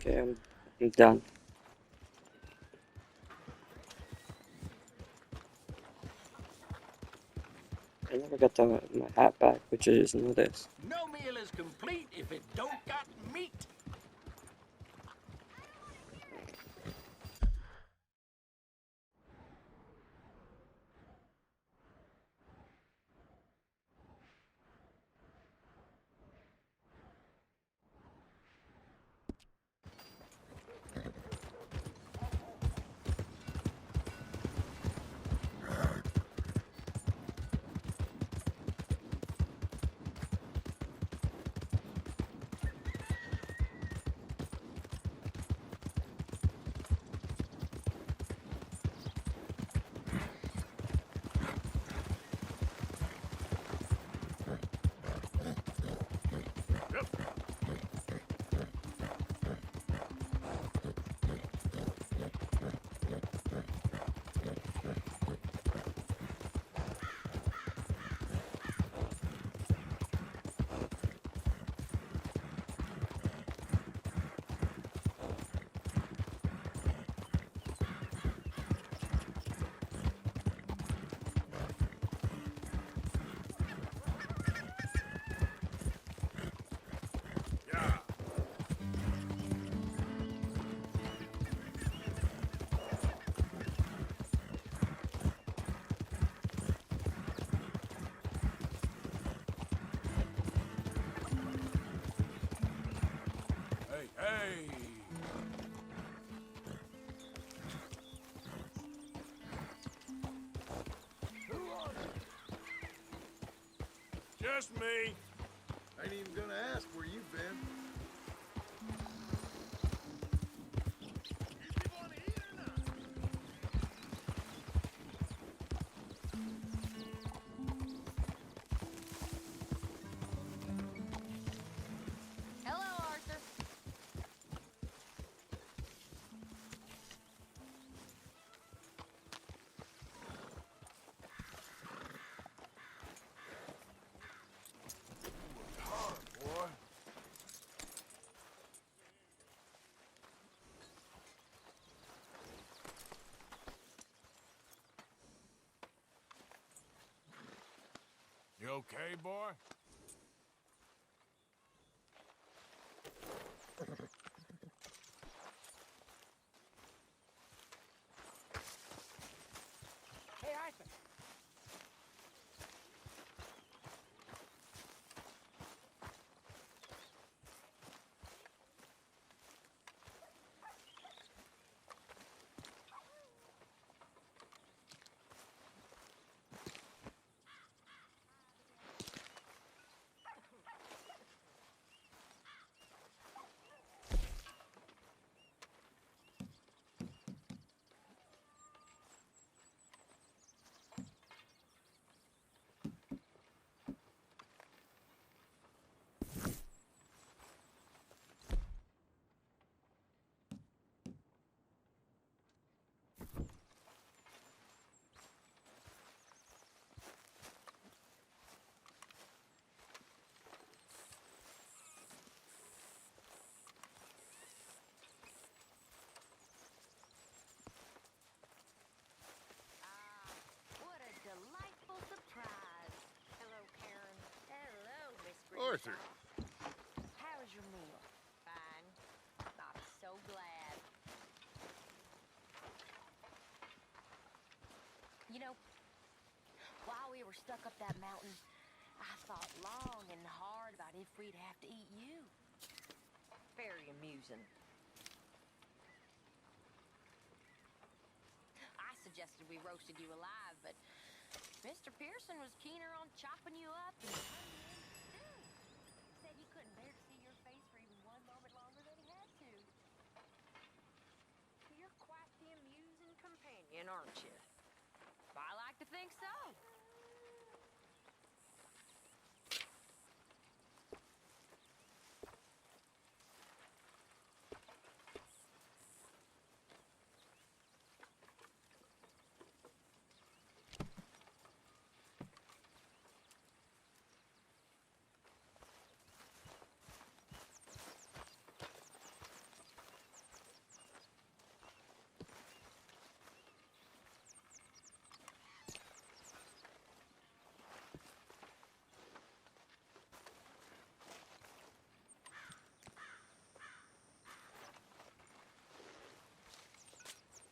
Okay, I'm done. I never got my hat back, which I just noticed. No meal is complete if it don't got meat. Hey! Who are you? Just me. Ain't even gonna ask where you've been. You people wanna eat or not? Hello, Arthur. Hard, boy. You okay, boy? Hey, Arthur. What a delightful surprise. Hello, Karen. Hello, Miss Arthur. How was your meal? Fine. I'm so glad. You know, while we were stuck up that mountain, I thought long and hard about if we'd have to eat you. Very amusing. I suggested we roasted you alive, but Mr. Pearson was keener on chopping you up and turning you into stew. Said you couldn't bear to see your face for even one moment longer than he had to. You're quite the amusing companion, aren't you? I like to think so.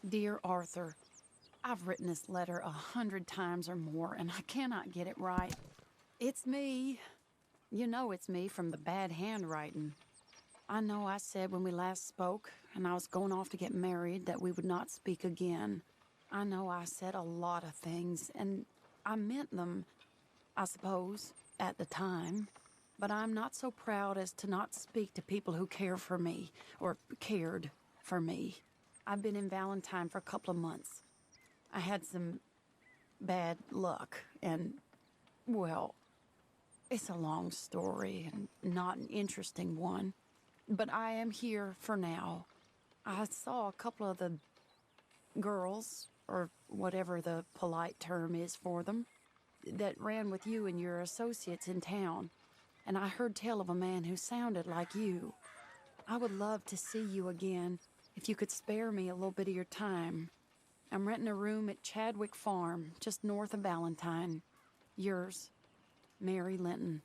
Dear Arthur, I've written this letter 100 times or more, and I cannot get it right. It's me. You know it's me from the bad handwriting. I know I said when we last spoke, and I was going off to get married, that we would not speak again. I know I said a lot of things, and I meant them, I suppose, at the time. But I'm not so proud as to not speak to people who care for me, or cared for me. I've been in Valentine for a couple of months. I had some bad luck, and, well, it's a long story and not an interesting one. But I am here for now. I saw a couple of the girls, or whatever the polite term is for them, that ran with you and your associates in town. And I heard tell of a man who sounded like you. I would love to see you again, if you could spare me a little bit of your time. I'm renting a room at Chadwick Farm, just north of Valentine. Yours, Mary Linton.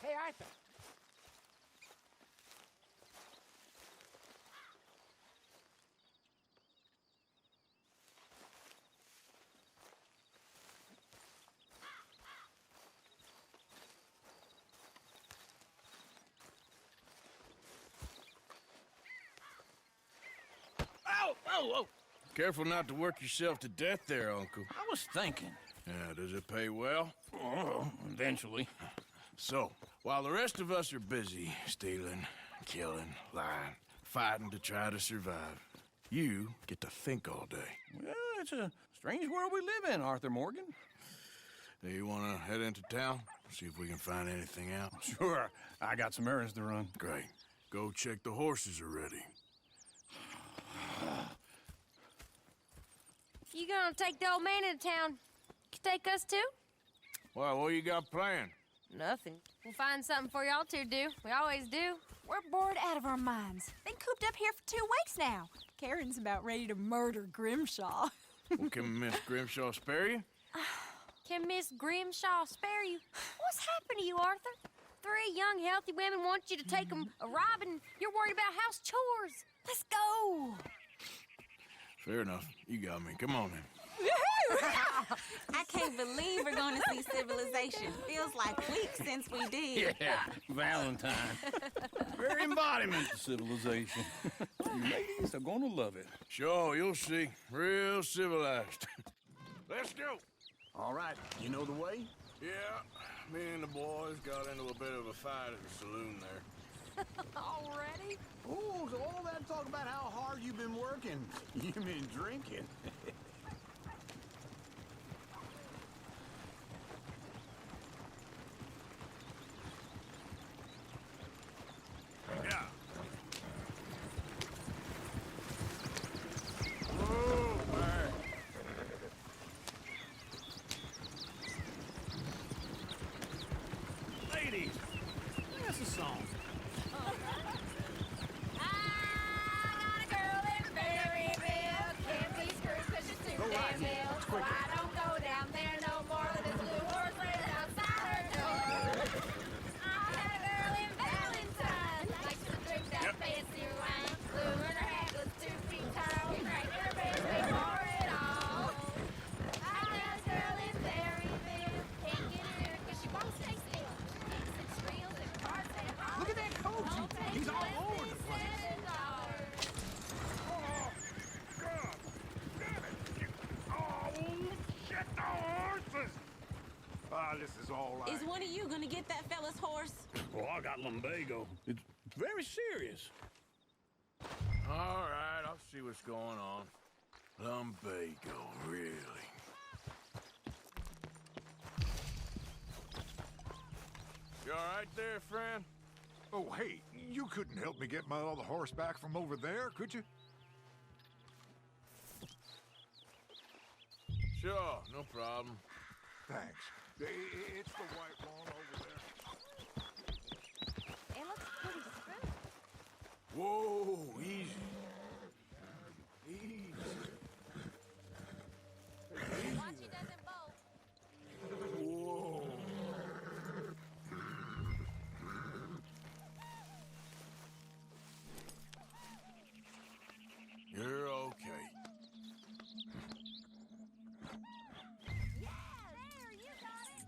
Hey, Arthur. Ow! Oh, oh! Careful not to work yourself to death there, Uncle. I was thinking. Yeah, does it pay well? Oh, eventually. So, while the rest of us are busy stealing, killing, lying, fighting to try to survive, you get to think all day. Well, it's a strange world we live in, Arthur Morgan. Do you want to head into town? See if we can find anything out? Sure, I got some errands to run. Great. Go check the horses are ready. You gonna take the old man into town? You take us too? Well, what you got planned? Nothing. We'll find something for y'all to do. We always do. We're bored out of our minds. Been cooped up here for 2 weeks now. Karen's about ready to murder Grimshaw. Well, can Miss Grimshaw spare you? Can Miss Grimshaw spare you? What's happened to you, Arthur? 3 young, healthy women want you to take them a robbing. You're worried about house chores. Let's go. Fair enough. You got me. Come on then. I can't believe we're going to see civilization. Feels like weeks since we did. Yeah, Valentine. Very embodiment of civilization. You ladies are gonna love it. Sure, you'll see. Real civilized. Let's go. All right, you know the way? Yeah, me and the boys got into a bit of a fight at the saloon there. Already? Oh, so all that talk about how hard you've been working. You've been drinking. Yeah. Whoa, man. Ladies, that's a song. I got a girl in Berryville. Can't be screwed 'cause she's to get that fella's horse? Oh, I got lumbago. It's very serious. All right, I'll see what's going on. Lumbago, really? You all right there, friend? Oh, hey, you couldn't help me get my other horse back from over there, could you? Sure, no problem. Thanks. It's the white one over there. It looks pretty smooth. Whoa, easy. Easy. Watch it doesn't bolt. Whoa. You're okay. Yeah, there, you got it.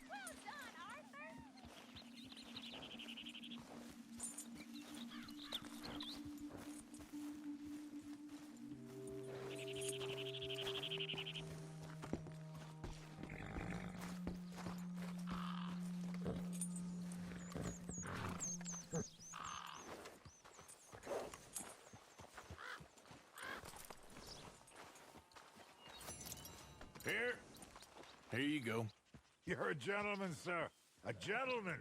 Well done, Arthur. Here you go. You're a gentleman, sir. A gentleman.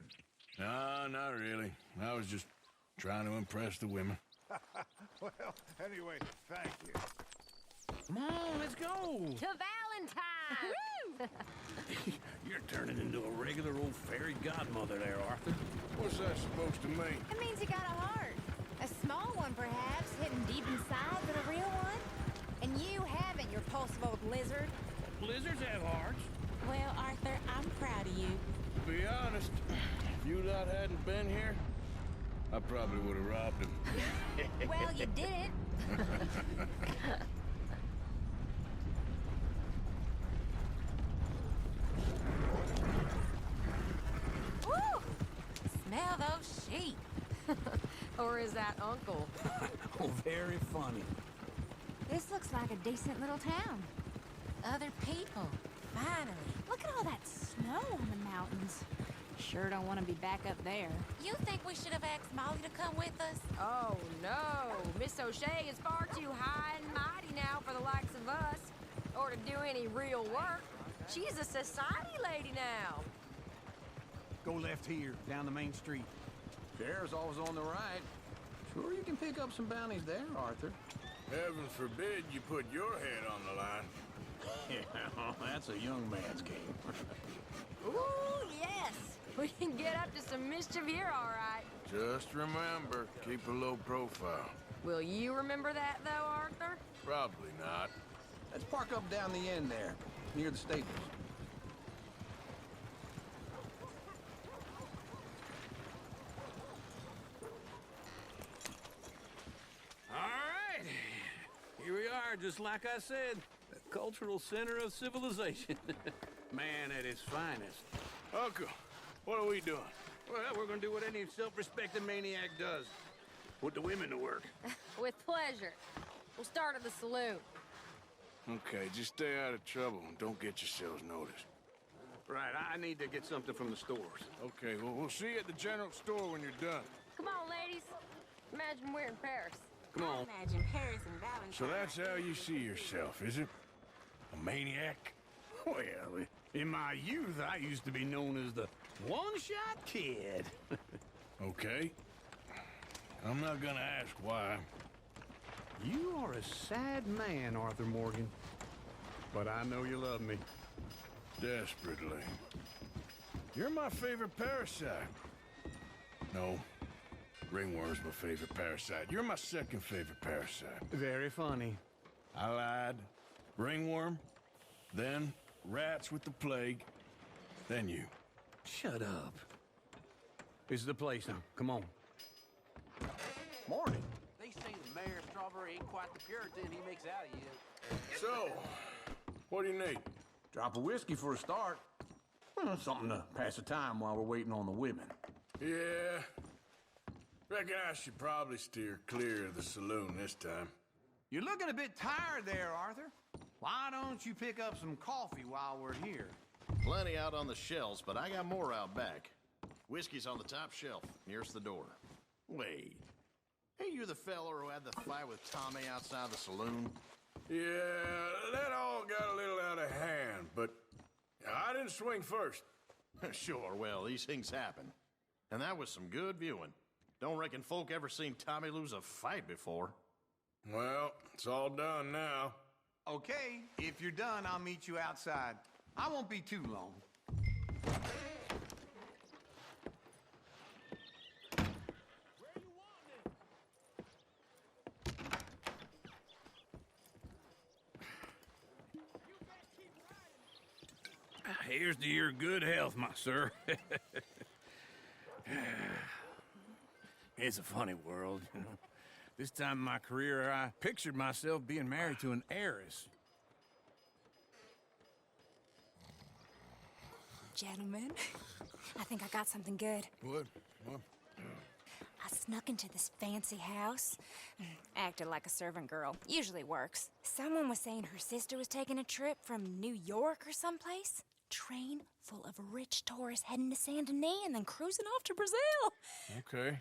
No, not really. I was just trying to impress the women. Well, anyway, thank you. Come on, let's go. To Valentine. You're turning into a regular old fairy godmother there, Arthur. What's that supposed to mean? It means you got a heart. A small one, perhaps, hidden deep inside, but a real one. And you haven't, you repulsive old lizard. Blizzards have hearts. Well, Arthur, I'm proud of you. To be honest, if you lot hadn't been here, I probably would have robbed him. Well, you didn't. Woo! Smell those sheep. Or is that Uncle? Oh, very funny. This looks like a decent little town. Other people. Finally. Look at all that snow on the mountains. Sure don't want to be back up there. You think we should have asked Molly to come with us? Oh, no. Miss O'Shea is far too high and mighty now for the likes of us. Or to do any real work. She's a society lady now. Go left here, down the main street. Sheriff's always on the right. Sure you can pick up some bounties there, Arthur. Heaven forbid you put your head on the line. Yeah, that's a young man's game. Ooh, yes. We can get up to some mischief here, all right. Just remember, keep a low profile. Will you remember that, though, Arthur? Probably not. Let's park up down the end there, near the stables. All right. Here we are, just like I said. The cultural center of civilization. Man at its finest. Uncle, what are we doing? Well, we're gonna do what any self-respecting maniac does. Put the women to work. With pleasure. We'll start at the saloon. Okay, just stay out of trouble and don't get yourselves noticed. Right, I need to get something from the stores. Okay, well, we'll see you at the general store when you're done. Come on, ladies. Imagine we're in Paris. Come on. Imagine Paris and Valentine. So that's how you see yourself, is it? A maniac? Well, in my youth, I used to be known as the one-shot kid. Okay. I'm not gonna ask why. You are a sad man, Arthur Morgan. But I know you love me. Desperately. You're my favorite parasite. No. Ringworm's my favorite parasite. You're my second favorite parasite. Very funny. I lied. Ringworm, then rats with the plague, then you. Shut up. This is the place now. Come on. Morning. They say the mayor Strawberry ain't quite the Puritan he makes out of you. So, what do you need? Drop of whiskey for a start. Well, something to pass the time while we're waiting on the women. Yeah. Reckon I should probably steer clear of the saloon this time. You're looking a bit tired there, Arthur. Why don't you pick up some coffee while we're here? Plenty out on the shelves, but I got more out back. Whiskey's on the top shelf, nearest the door. Wait. Hey, you the feller who had the fight with Tommy outside the saloon? Yeah, that all got a little out of hand, but I didn't swing first. Sure, well, these things happen. And that was some good viewing. Don't reckon folk ever seen Tommy lose a fight before. Well, it's all done now. Okay, if you're done, I'll meet you outside. I won't be too long. Here's to your good health, my sir. It's a funny world, you know. This time in my career, I pictured myself being married to an heiress. Gentlemen, I think I got something good. What? I snuck into this fancy house, acted like a servant girl. Usually works. Someone was saying her sister was taking a trip from New York or someplace. Train full of rich tourists heading to Saint Denis and then cruising off to Brazil. Okay.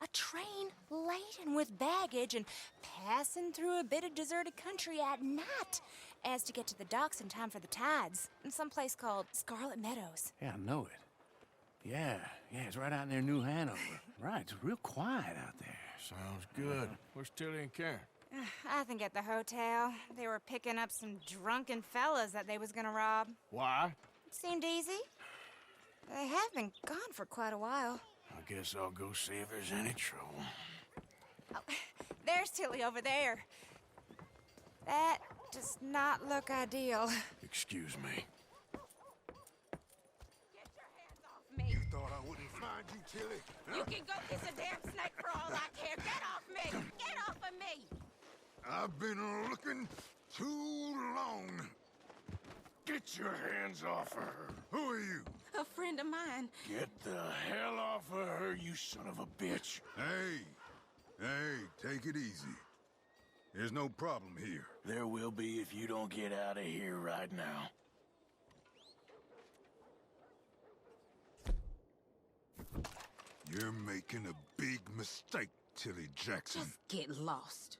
A train laden with baggage and passing through a bit of deserted country at night as to get to the docks in time for the tides in some place called Scarlet Meadows. Yeah, I know it. Yeah, it's right out near New Hanover. Right, it's real quiet out there. Sounds good. Where's Tilly and Karen? I think at the hotel. They were picking up some drunken fellas that they was gonna rob. Why? It seemed easy. They have been gone for quite a while. I guess I'll go see if there's any trouble. Oh, there's Tilly over there. That does not look ideal. Excuse me. Get your hands off me. You thought I wouldn't find you, Tilly? You can go kiss a damn snake for all I care. Get off me! Get off of me! I've been looking too long. Get your hands off her. Who are you? A friend of mine. Get the hell off of her, you son of a bitch. Hey, take it easy. There's no problem here. There will be if you don't get out of here right now. You're making a big mistake, Tilly Jackson. Just get lost.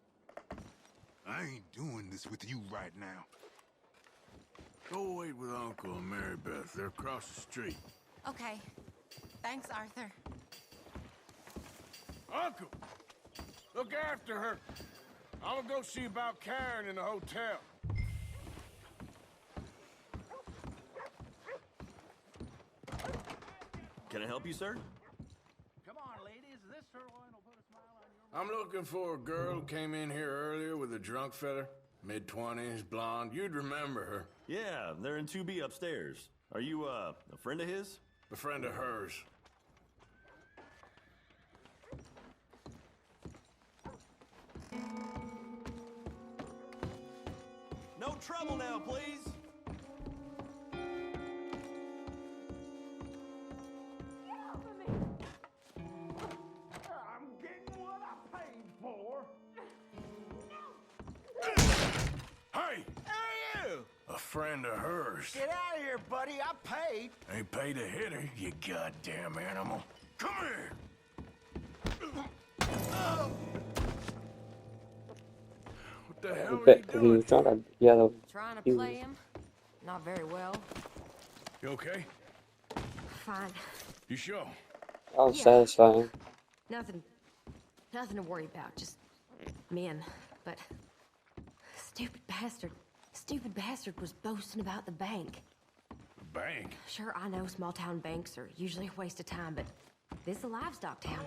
I ain't doing this with you right now. Go wait with Uncle and Mary Beth. They're across the street. Okay. Thanks, Arthur. Uncle! Look after her. I'm gonna go see about Karen in the hotel. Can I help you, sir? Come on, ladies. This sirloin will put a smile on your... I'm looking for a girl who came in here earlier with a drunk fella. Mid-20s, blonde. You'd remember her. Yeah, they're in 2B upstairs. Are you, a friend of his? A friend of hers. No trouble now, please. I'm getting what I paid for. Hey! Hey, you! A friend of hers. Get out of here, buddy. I paid. Ain't paid to hit her, you goddamn animal. Come here! What the hell are you Bet he doing? was trying to yell. Trying to He play was- him? Not very well. You okay? Fine. You sure? That was Yeah. satisfying. Nothing to worry about. Just men. But stupid bastard was boasting about the bank. The bank? Sure, I know small town banks are usually a waste of time, but this is a livestock town.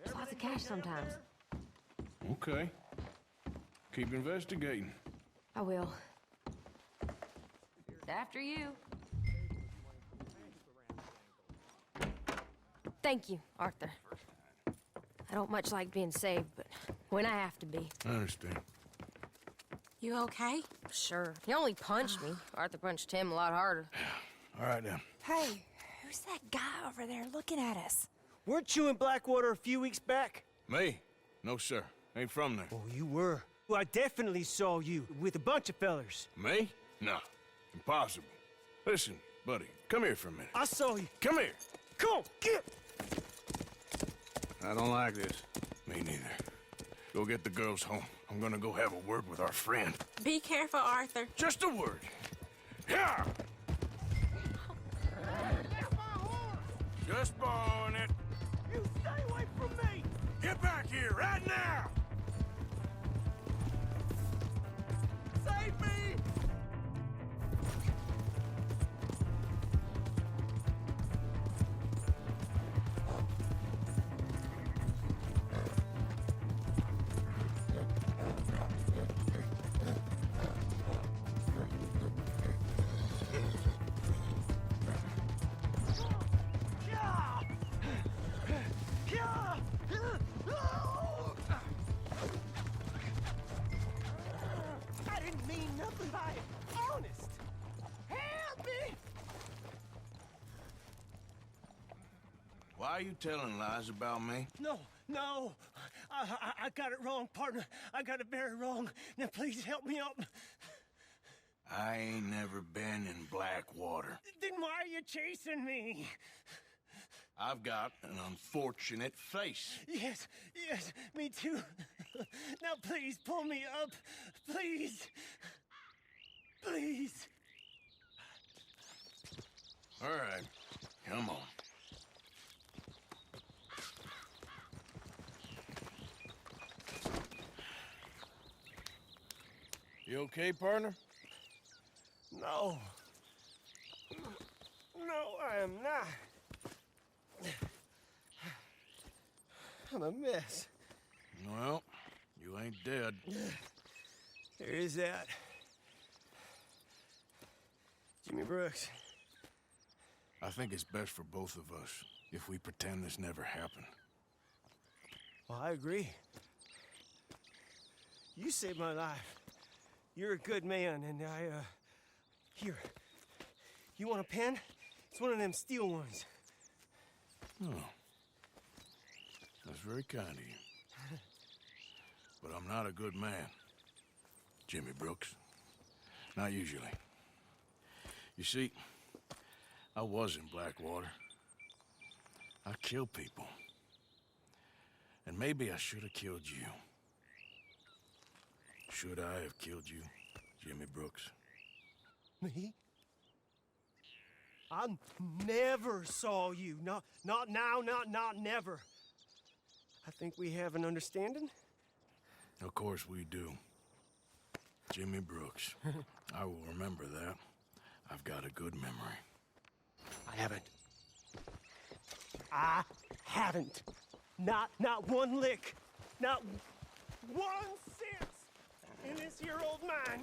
There's lots of cash sometimes. Okay. Keep investigating. I will. After you. Thank you, Arthur. I don't much like being saved, but when I have to be. I understand. You okay? Sure. He only punched me. Arthur punched him a lot harder. All right, then. Hey, who's that guy over there looking at us? Weren't you in Blackwater a few weeks back? Me? No, sir. Ain't from there. Oh, you were. Well, I definitely saw you with a bunch of fellers. Me? No. Impossible. Listen, Buddy, come here for a minute. I saw you. Come here. Come on, get. I don't like this. Me neither. Go get the girls home. I'm gonna go have a word with our friend. Be careful, Arthur. Just a word. Yeah! Just borrowing it. You stay away from me. Get back here right now! Save me. I didn't mean nothing by it. Honest. Help me. Why are you telling lies about me? No. I got it wrong, partner. I got it very wrong. Now please help me up. I ain't never been in Blackwater. Then why are you chasing me? I've got an unfortunate face. Yes, me too. Now please pull me up. Please. Please. All right, come on. You okay, partner? No. No, I am not. I'm a mess. Well, you ain't dead. There is that. Jimmy Brooks. I think it's best for both of us if we pretend this never happened. Well, I agree. You saved my life. You're a good man, and here. You want a pen? It's one of them steel ones. Oh. That's very kind of you. But I'm not a good man, Jimmy Brooks. Not usually. You see, I was in Blackwater. I killed people. And maybe I should have killed you. Should I have killed you, Jimmy Brooks? Me? I never saw you. Not now, not never. I think we have an understanding. Of course we do. Jimmy Brooks. I will remember that. I've got a good memory. I haven't. Not one lick. Not 1 cent in this here old mine.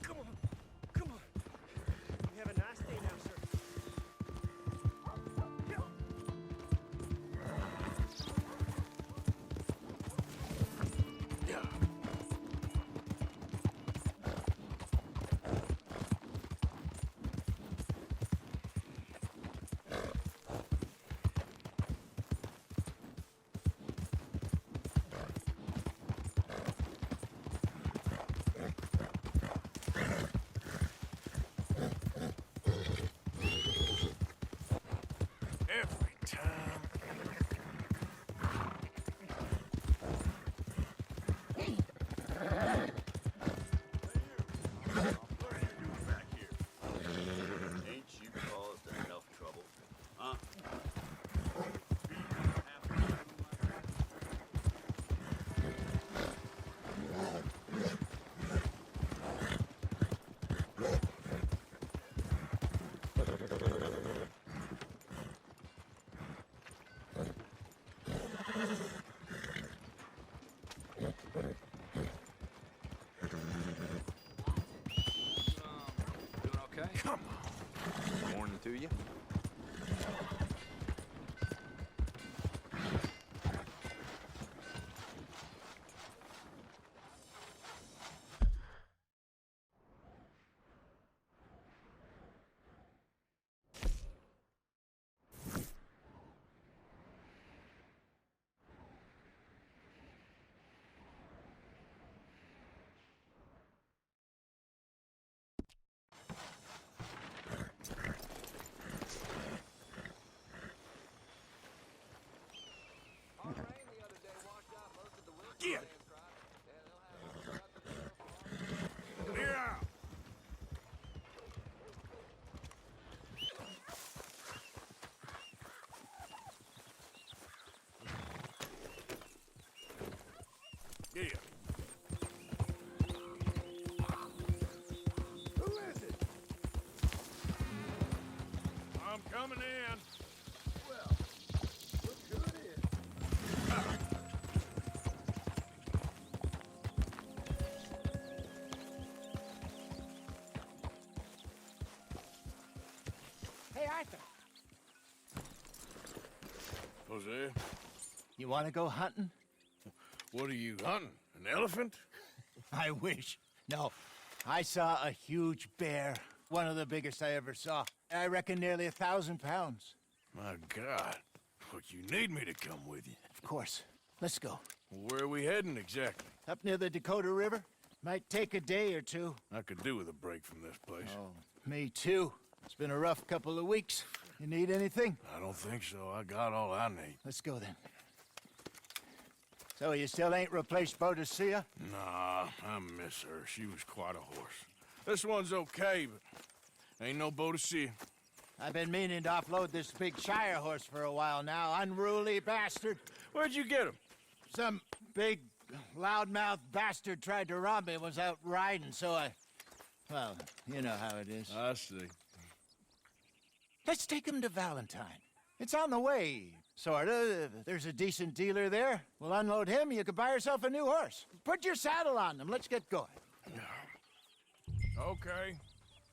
Come on. You have a nice day now, sir. Every time. Ain't you caused enough trouble? Huh? Doing okay? Come on. Morning to you. Yeah. Who is it? I'm coming in. Well, look who it is. Hey, Arthur. Jose, You want to go hunting? what are you hunting? An elephant? I wish. No. I saw a huge bear. One of the biggest I ever saw. I reckon nearly 1,000 pounds. My God. What, you need me to come with you? Of course. Let's go. Where are we heading exactly? Up near the Dakota River. Might take a day or two. I could do with a break from this place. Oh, me too. It's been a rough couple of weeks. You need anything? I don't think so. I got all I need. Let's go then. So you still ain't replaced Boadicea? Nah, I miss her. She was quite a horse. This one's okay, but ain't no Boadicea. I've been meaning to offload this big Shire horse for a while now. Unruly bastard. Where'd you get him? Some big, loudmouth bastard tried to rob me and was out riding, so I... Well, you know how it is. I see. Let's take him to Valentine. It's on the way, sorta. If there's a decent dealer there, we'll unload him, you could buy yourself a new horse. Put your saddle on him, let's get going. Okay,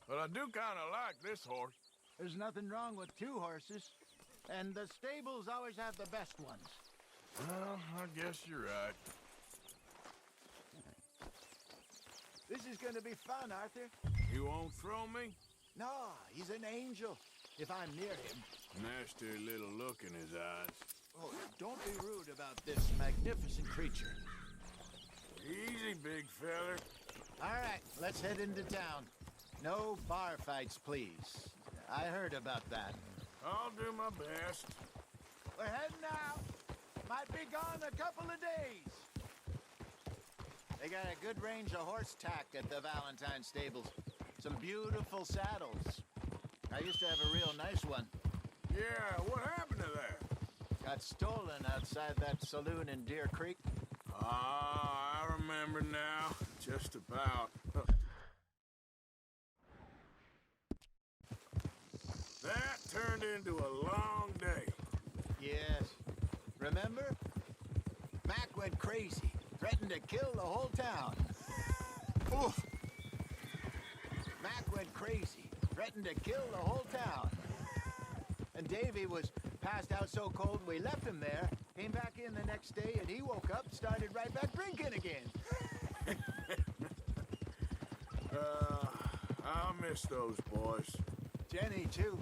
but I do kind of like this horse. There's nothing wrong with two horses, and the stables always have the best ones. Well, I guess you're right. This is gonna be fun, Arthur. You won't throw me? No, he's an angel, if I'm near him. Nasty little look in his eyes. Oh, don't be rude about this magnificent creature. Easy, big feller. All right, let's head into town. No bar fights, please. I heard about that. I'll do my best. We're heading out. Might be gone a couple of days. They got a good range of horse tack at the Valentine stables. Some beautiful saddles. I used to have a real nice one. Yeah, what happened to that? Got stolen outside that saloon in Deer Creek. Ah, I remember now. Just about. That turned into a long day. Yes. Remember? Mac went crazy. Threatened to kill the whole town. Oof. Mac went crazy. Threatened to kill the whole town. And Davy was passed out so cold we left him there. Came back in the next day and he woke up, started right back drinking again. I miss those boys. Jenny, too.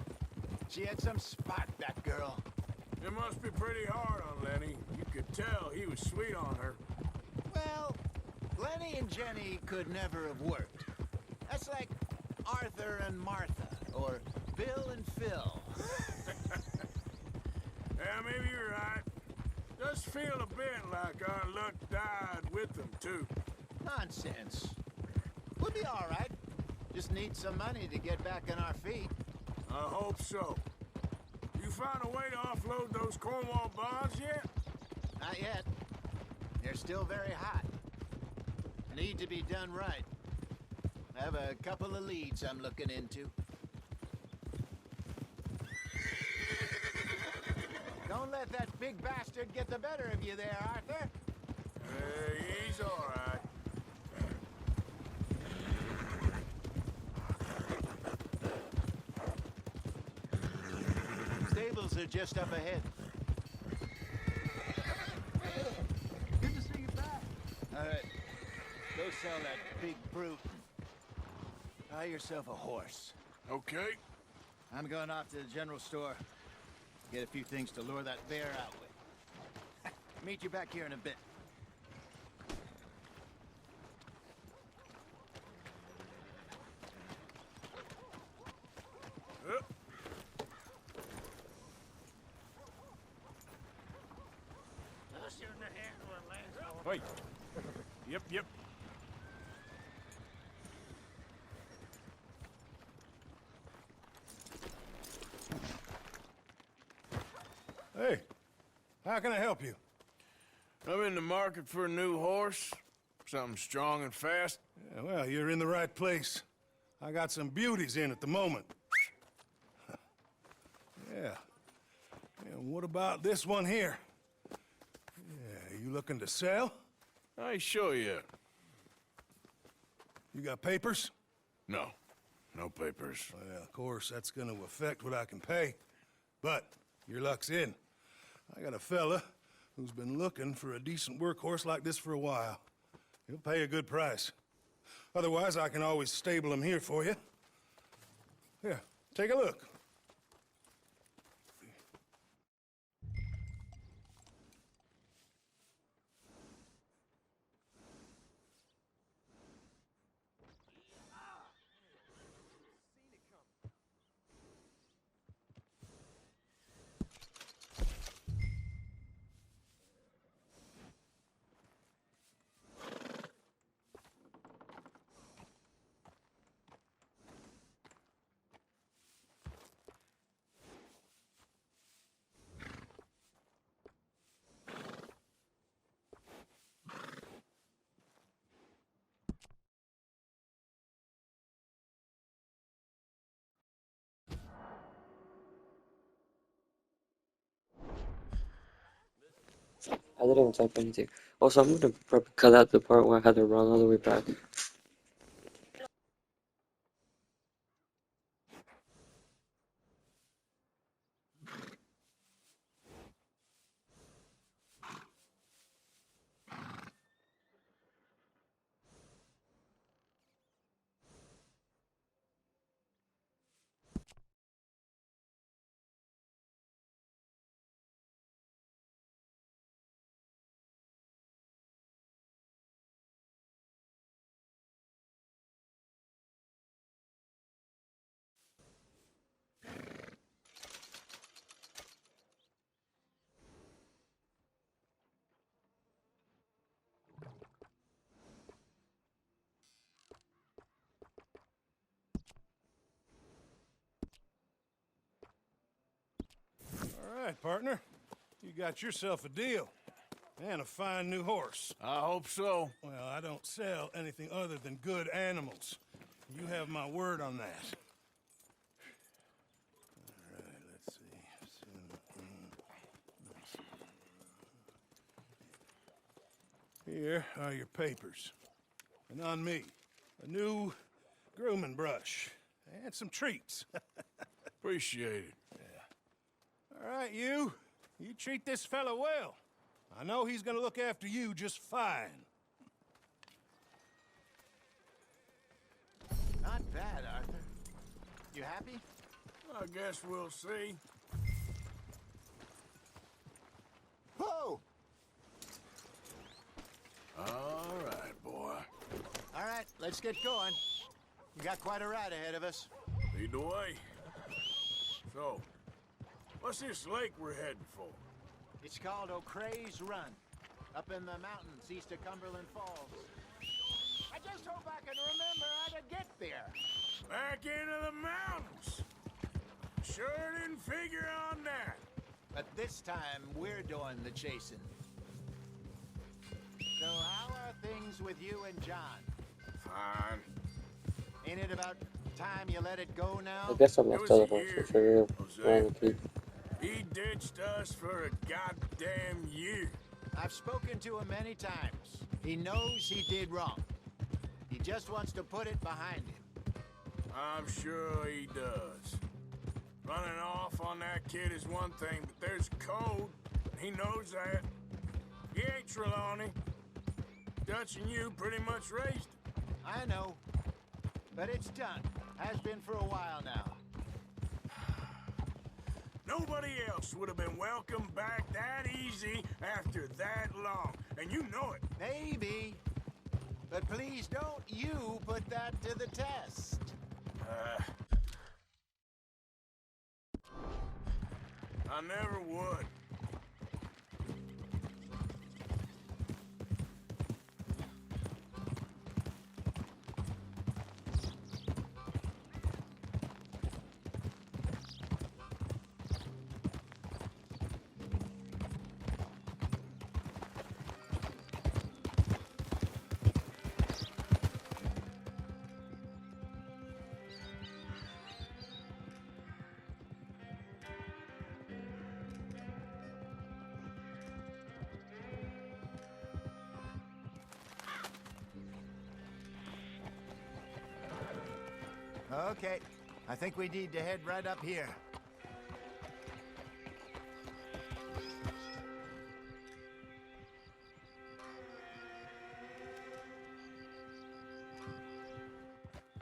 She had some spot, that girl. It must be pretty hard on Lenny. You could tell he was sweet on her. Well, Lenny and Jenny could never have worked. That's like Arthur and Martha, or Bill and Phil. Yeah, maybe you're right. Does feel a bit like our luck died with them, too. Nonsense. We'll be all right. Just need some money to get back on our feet. I hope so. You found a way to offload those Cornwall bonds yet? Not yet. They're still very hot. Need to be done right. I have a couple of leads I'm looking into. Don't let that big bastard get the better of you there, Arthur. He's all right. Stables are just up ahead. Good to see you back. All right. Go sell that big brute. Buy yourself a horse. Okay. I'm going off to the general store. Get a few things to lure that bear out with. Meet you back here in a bit. Wait. Yep. Hey, how can I help you? I'm in the market for a new horse. Something strong and fast. Yeah, well, you're in the right place. I got some beauties in at the moment. Yeah. And what about this one here? Yeah, you looking to sell? I sure you. You got papers? No. No papers. Well, of course, that's gonna affect what I can pay. But your luck's in. I got a fella who's been looking for a decent workhorse like this for a while. He'll pay a good price. Otherwise, I can always stable him here for you. Here, take a look. I didn't even type anything. Also, I'm gonna probably cut out the part where I had to run all the way back. All right, partner. You got yourself a deal. And a fine new horse. I hope so. Well, I don't sell anything other than good animals. You have my word on that. All right, let's see. Here are your papers. And on me, a new grooming brush. And some treats. Appreciate it. All right, you. You treat this fella well. I know he's gonna look after you just fine. Not bad, Arthur. You happy? I guess we'll see. Whoa! All right, boy. All right, let's get going. We got quite a ride ahead of us. Lead the way. So, what's this lake we're heading for? It's called O'Creagh's Run, up in the mountains east of Cumberland Falls. I just hope I can remember how to get there. Back into the mountains. Sure didn't figure on that. But this time, we're doing the chasing. So how are things with you and John? Fine. Ain't it about time you let it go now? I guess I'm not telephone for real. Jose. He ditched us for a goddamn year. I've spoken to him many times. He knows he did wrong. He just wants to put it behind him. I'm sure he does. Running off on that kid is one thing, but there's code. He knows that. He ain't Trelawney. Dutch and you pretty much raised him. I know. But it's done. Has been for a while now. Nobody else would have been welcomed back that easy after that long. And you know it. Maybe. But please don't you put that to the test. I never would. Okay, I think we need to head right up here.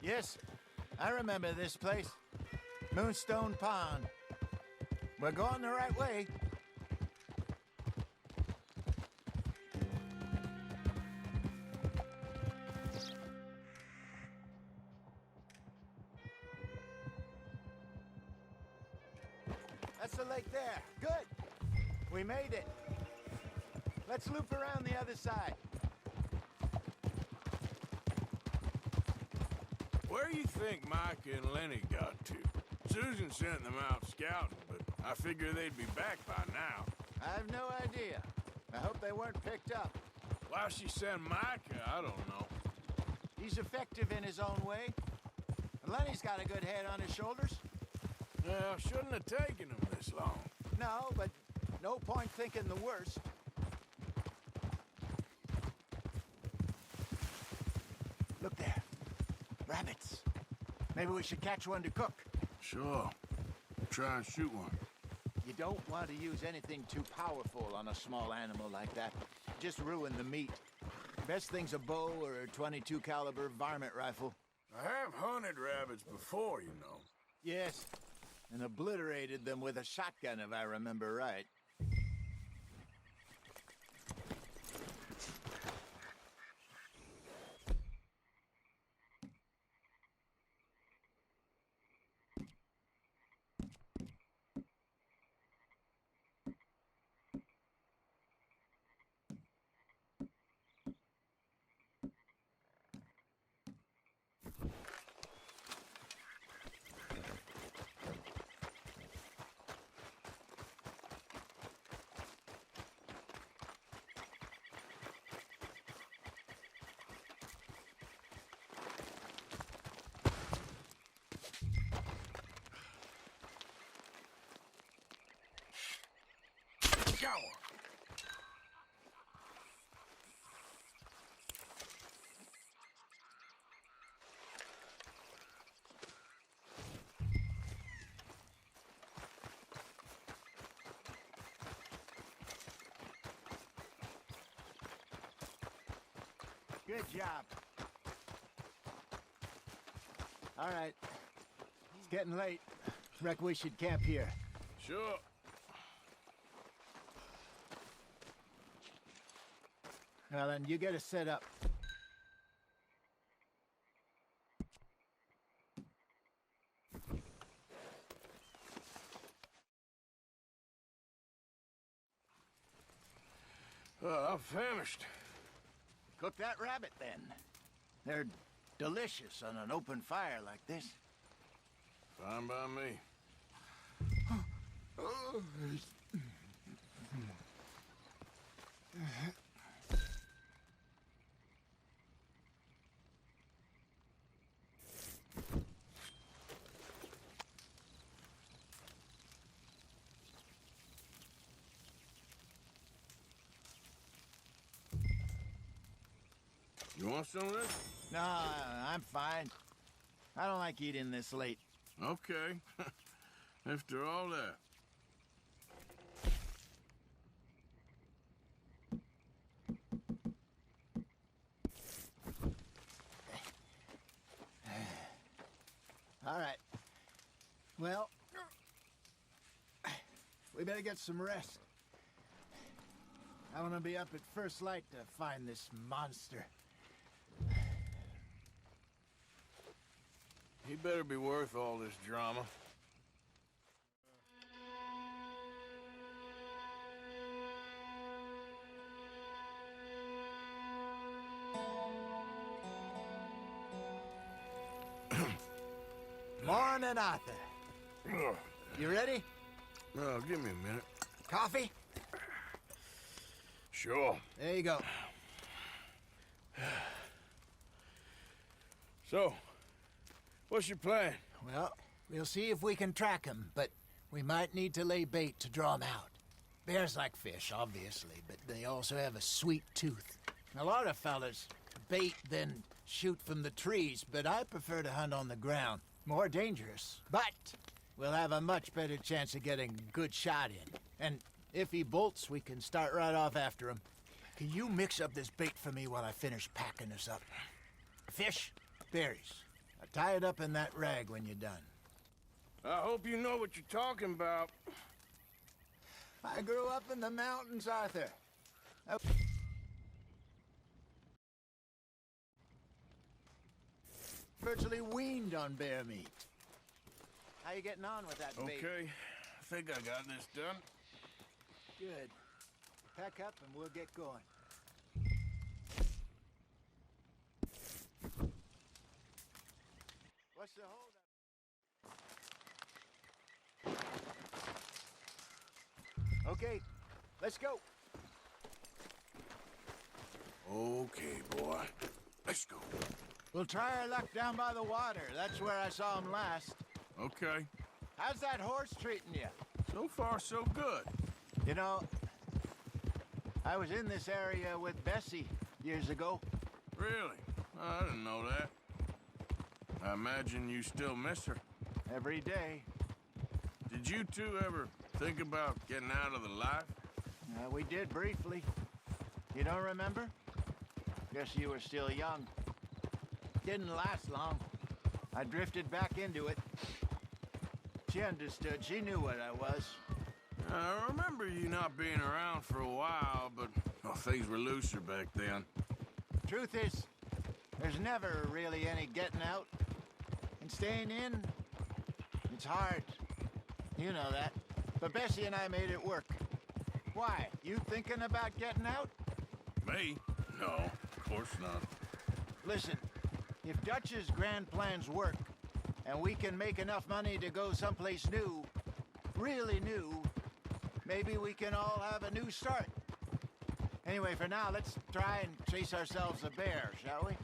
Yes, I remember this place. Moonstone Pond. We're going the right way. That's the lake there. Good. We made it. Let's loop around the other side. Where you think Mike and Lenny got to? Susan sent them out scouting, but I figure they'd be back by now. I have no idea. I hope they weren't picked up. Why she sent Mike, I don't know. He's effective in his own way. And Lenny's got a good head on his shoulders. Well, shouldn't have taken him this long. No, but no point thinking the worst. Look there. Rabbits. Maybe we should catch one to cook. Sure. Try and shoot one. You don't want to use anything too powerful on a small animal like that. Just ruin the meat. Best thing's a bow or a .22 caliber varmint rifle. I have hunted rabbits before, you know. Yes, and obliterated them with a shotgun, if I remember right. Go! Good job. All right. It's getting late. Reckon we should camp here. Sure. Well, then, you get us set up. I'm famished. Cook that rabbit, then. They're delicious on an open fire like this. Fine by me. You want some of this? No, I'm fine. I don't like eating this late. Okay. After all that. All right. Well, we better get some rest. I want to be up at first light to find this monster. He better be worth all this drama. Morning, Arthur. You ready? No, give me a minute. Coffee? Sure. There you go. So, what's your plan? Well, we'll see if we can track him, but we might need to lay bait to draw him out. Bears like fish, obviously, but they also have a sweet tooth. A lot of fellas bait, then shoot from the trees, but I prefer to hunt on the ground. More dangerous, but we'll have a much better chance of getting a good shot in. And if he bolts, we can start right off after him. Can you mix up this bait for me while I finish packing this up? Fish, berries. I'll tie it up in that rag when you're done. I hope you know what you're talking about. I grew up in the mountains, Arthur. Virtually weaned on bear meat. How you getting on with that bait? Okay, I think I got this done. Good. Pack up and we'll get going. What's the hold? Okay, let's go. Okay, boy. Let's go. We'll try our luck down by the water. That's where I saw him last. Okay. How's that horse treating you? So far, so good. You know, I was in this area with Bessie years ago. Really? I didn't know that. I imagine you still miss her. Every day. Did you two ever think about getting out of the life? We did briefly. You don't remember? Guess you were still young. Didn't last long. I drifted back into it. She understood. She knew what I was. I remember you not being around for a while, but things were looser back then. Truth is, there's never really any getting out. And staying in, it's hard. You know that. But Bessie and I made it work. Why? You thinking about getting out? Me? No, of course not. Listen, if Dutch's grand plans work, and we can make enough money to go someplace new, really new, maybe we can all have a new start. Anyway, for now, let's try and chase ourselves a bear, shall we?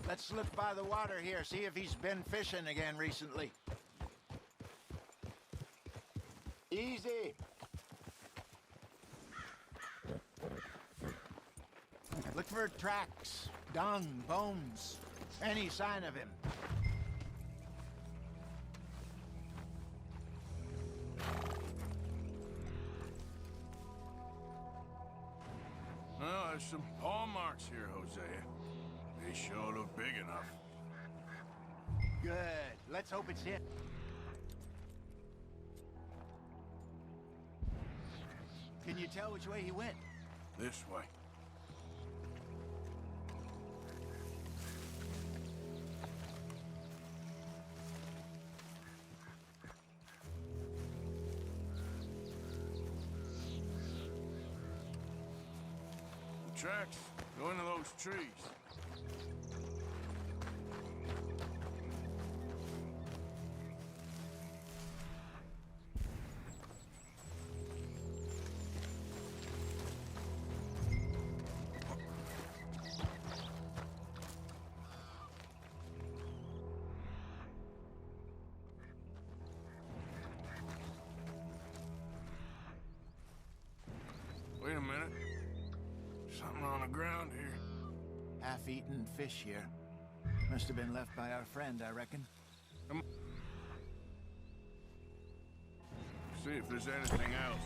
Let's look by the water here, see if he's been fishing again recently. Easy. Look for tracks, dung, bones, any sign of him. Well, there's some paw marks here, Hosea. They sure look big enough. Good. Let's hope it's him. Can you tell which way he went? This way. The tracks go into those trees. Wait a minute. Something on the ground here. Half-eaten fish here. Must have been left by our friend, I reckon. Come on. See if there's anything else.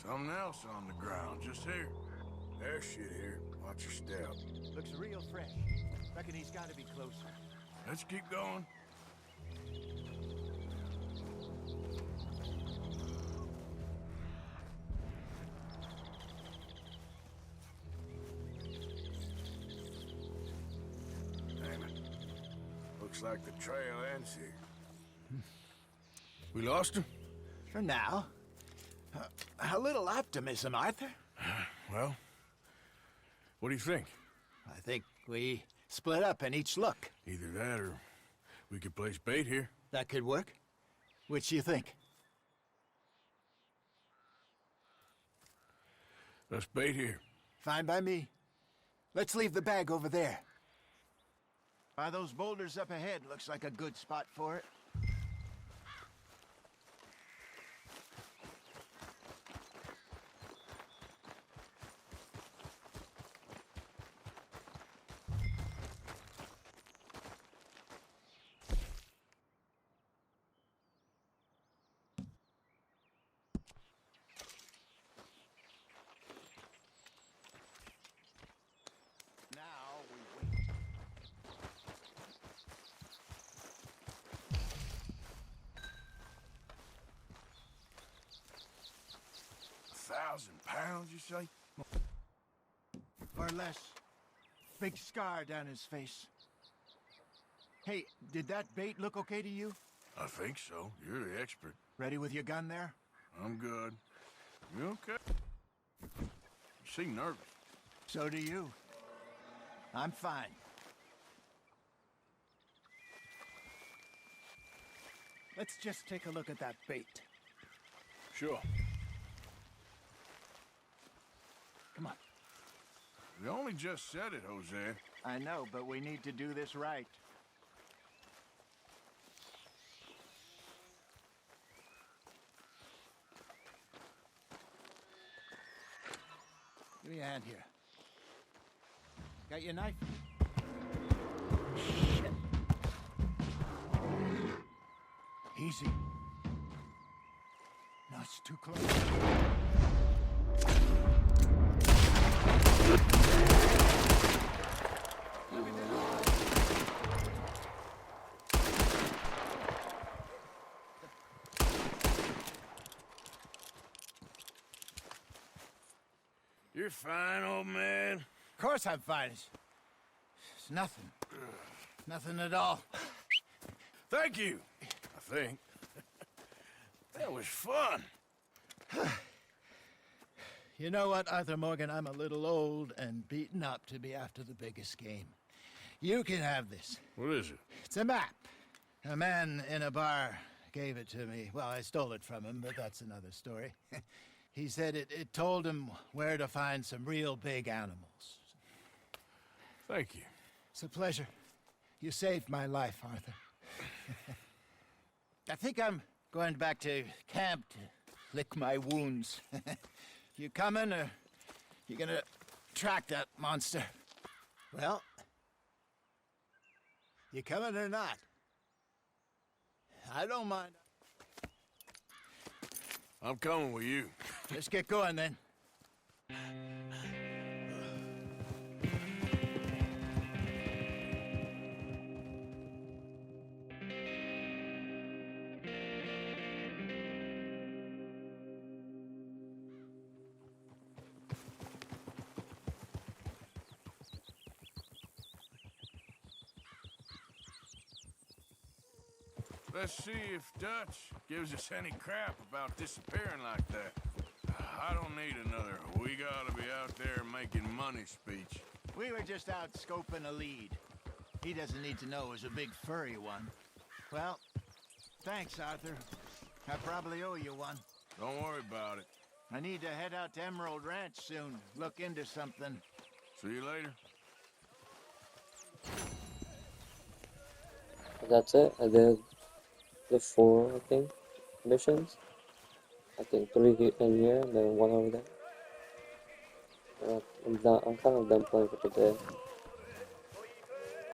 Something else on the ground, just here. There's shit here. Watch your step. Looks real fresh. Reckon he's got to be closer. Let's keep going. Damn it. Looks like the trail ends here. We lost him? For now. A little optimism, Arthur. Well, what do you think? I think we split up and each look. Either that or We could place bait here. That could work. Which do you think? Let's bait here. Fine by me. Let's leave the bag over there. By those boulders up ahead, looks like a good spot for it. Now we wait. £1,000, you say? Or less. Big scar down his face. Hey, did that bait look okay to you? I think so. You're the expert. Ready with your gun there? I'm good. You okay? You seem nervous. So do you. I'm fine. Let's just take a look at that bait. Sure. Come on. You only just said it, Jose. I know, but we need to do this right. Give me a hand here. Got your knife? Shit. Easy. No, it's too close. You're fine, old man. Of course I'm fine. It's nothing. Nothing at all. Thank you, I think. That was fun. You know what, Arthur Morgan? I'm a little old and beaten up to be after the biggest game. You can have this. What is it? It's a map. A man in a bar gave it to me. Well, I stole it from him, but that's another story. He said it told him where to find some real big animals. Thank you. It's a pleasure. You saved my life, Arthur. I think I'm going back to camp to lick my wounds. You coming, or you gonna track that monster? Well, you coming or not? I don't mind. I'm coming with you. Let's get going, then. Let's see if Dutch gives us any crap about disappearing like that. I don't need another "we gotta be out there making money" speech. We were just out scoping a lead. He doesn't need to know it was a big furry one. Well, thanks, Arthur. I probably owe you one. Don't worry about it. I need to head out to Emerald Ranch soon. Look into something. See you later. That's it. I did the 4, I think, missions. I think 3 in here and then 1 over there. I'm kind of done playing for today.